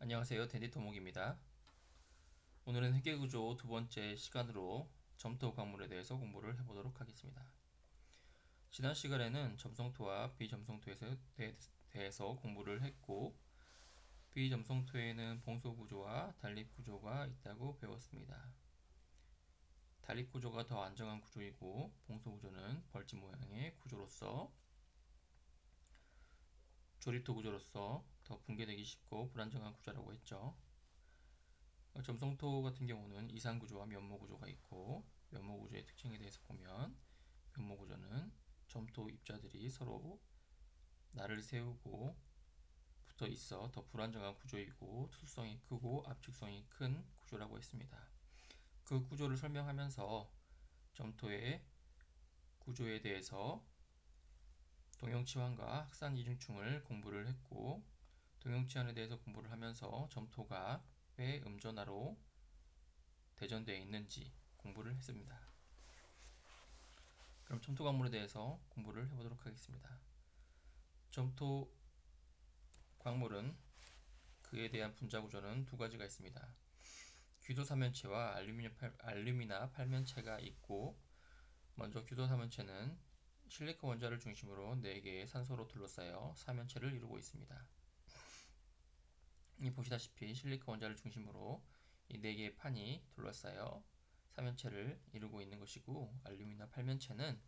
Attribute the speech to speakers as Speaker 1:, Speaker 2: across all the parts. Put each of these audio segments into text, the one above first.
Speaker 1: 안녕하세요. 댄디토목입니다. 오늘은 회계구조 두 번째 시간으로 점토 광물에 대해서 공부를 해보도록 하겠습니다. 지난 시간에는 점성토와 비점성토에 대해서 공부를 했고, 비점성토에는 봉소구조와 단립구조가 있다고 배웠습니다. 단립구조가 더 안정한 구조이고, 봉소구조는 벌집 모양의 구조로서 조립토 구조로서 더 붕괴되기 쉽고 불안정한 구조라고 했죠. 점성토 같은 경우는 이상구조와 면모구조가 있고, 면모구조의 특징에 대해서 보면 면모구조는 점토 입자들이 서로 날을 세우고 붙어 있어 더 불안정한 구조이고, 투수성이 크고 압축성이 큰 구조라고 했습니다. 그 구조를 설명하면서 점토의 구조에 대해서 동형치환과 학산이중충을 공부를 했고, 동형치환에 대해서 공부를 하면서 점토가 왜 음전하로 대전되어 있는지 공부를 했습니다. 그럼 점토 광물에 대해서 공부를 해보도록 하겠습니다. 점토 광물은 그에 대한 분자 구조는 두 가지가 있습니다. 규도사면체와 알루미나 팔면체가 있고, 먼저 규도사면체는 실리카 원자를 중심으로 4개의 산소로 둘러싸여 사면체를 이루고 있습니다. 이 보시다시피 실리카 원자를 중심으로 이 4개의 판이 둘러싸여 사면체를 이루고 있는 것이고, 알루미나 팔면체는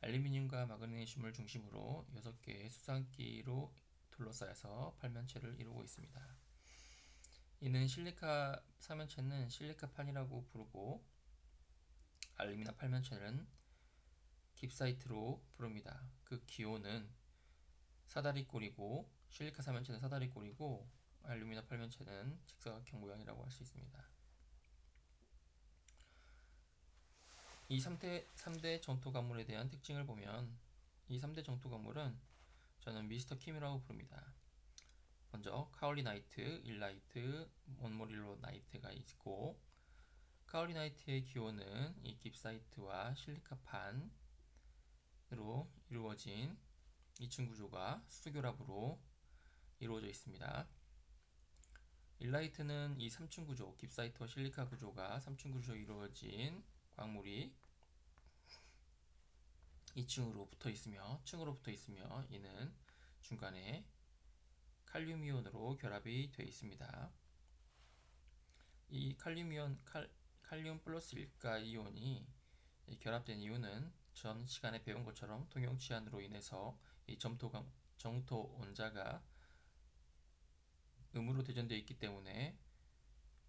Speaker 1: 알루미늄과 마그네슘을 중심으로 6개의 수산기로 둘러싸여서 팔면체를 이루고 있습니다. 이는 실리카 사면체는 실리카판이라고 부르고, 알루미나 팔면체는 깁사이트로 부릅니다. 그 기호는 사다리꼴이고, 실리카 사면체는 사다리꼴이고, 알루미나 팔면체는 직사각형 모양이라고 할 수 있습니다. 이 3대 점토 광물에 대한 특징을 보면, 이 3대 점토 광물은 저는 미스터 킴이라고 부릅니다. 먼저 카올리나이트, 일라이트, 몬모릴로나이트가 있고, 카올리나이트의 기호는 이 깁사이트와 실리카판으로 이루어진 2층 구조가 수소결합으로 이루어져 있습니다. 일라이트는 이 3층 구조, 깁사이트와 실리카 구조가 3층 구조로 이루어진 광물이 2층으로 붙어 있으며, 층으로 붙어 있으며, 이는 중간에 칼륨 이온으로 결합이 되어 있습니다. 이 칼륨 플러스 일가 이온이 결합된 이유는 전 시간에 배운 것처럼 동형치환으로 인해서 이 점토 원자가 음으로 대전되어 있기 때문에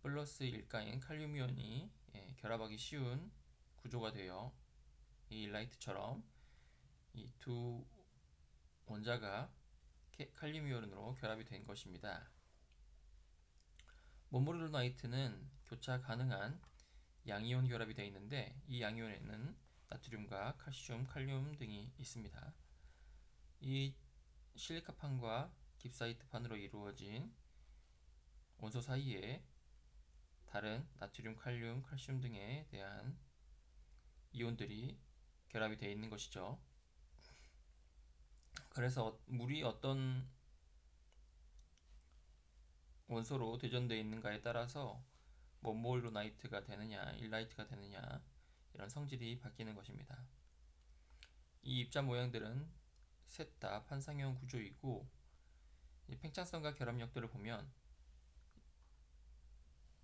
Speaker 1: 플러스 일가인 칼륨 이온이 결합하기 쉬운 구조가 되어 이 일라이트처럼 이 두 원자가 칼륨 이온으로 결합이 된 것입니다. 몬모릴로나이트는 교차 가능한 양이온 결합이 되어 있는데, 이 양이온에는 나트륨과 칼슘, 칼륨 등이 있습니다. 이 실리카판과 깁사이트판으로 이루어진 원소 사이에 다른 나트륨, 칼륨, 칼슘 등에 대한 이온들이 결합이 되어 있는 것이죠. 그래서 물이 어떤 원소로 대전되어 있는가에 따라서 몬모릴로나이트가 되느냐, 일라이트가 되느냐, 이런 성질이 바뀌는 것입니다. 이 입자 모양들은 셋 다 판상형 구조이고, 이 팽창성과 결합력들을 보면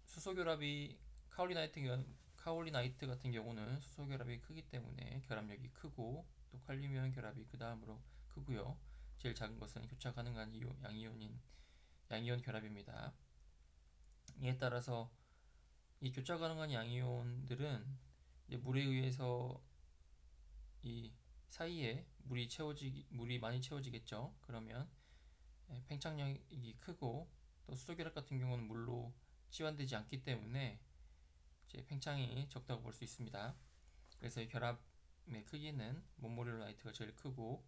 Speaker 1: 수소결합이 카올리나이트 같은 경우는 수소결합이 크기 때문에 결합력이 크고, 또 칼륨이온 결합이 그 다음으로 크고요. 제일 작은 것은 교차 가능한 양이온 결합입니다. 이에 따라서 이 교차 가능한 양이온들은 이제 물에 의해서 이 사이에 물이 많이 채워지겠죠. 그러면 팽창력이 크고, 또 수소결합 같은 경우는 물로 치환되지 않기 때문에 이제 팽창이 적다고 볼 수 있습니다. 그래서 이 결합의 크기는 몬모릴로나이트가 제일 크고,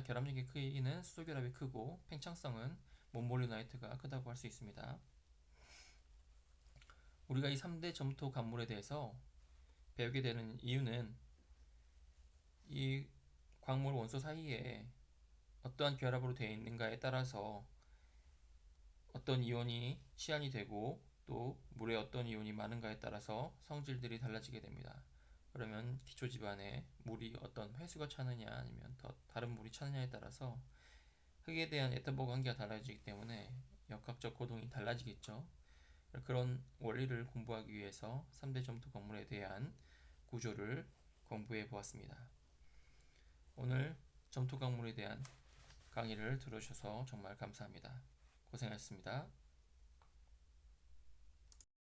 Speaker 1: 결합력의 크기는 수소결합이 크고, 팽창성은 몬모릴로나이트가 크다고 할 수 있습니다. 우리가 이 3대 점토 광물에 대해서 배우게 되는 이유는 이 광물 원소 사이에 어떠한 결합으로 되어 있는가에 따라서 어떤 이온이 시안이 되고 또 물에 어떤 이온이 많은가에 따라서 성질들이 달라지게 됩니다. 그러면 기초 집안에 물이 어떤 회수가 차느냐 아니면 더 다른 물이 차느냐에 따라서 흙에 대한 에터보 관계가 달라지기 때문에 역학적 고동이 달라지겠죠. 그런 원리를 공부하기 위해서 3대 점토 건물에 대한 구조를 공부해 보았습니다. 오늘 점토 건물에 대한 강의를 들어주셔서 정말 감사합니다. 고생하셨습니다.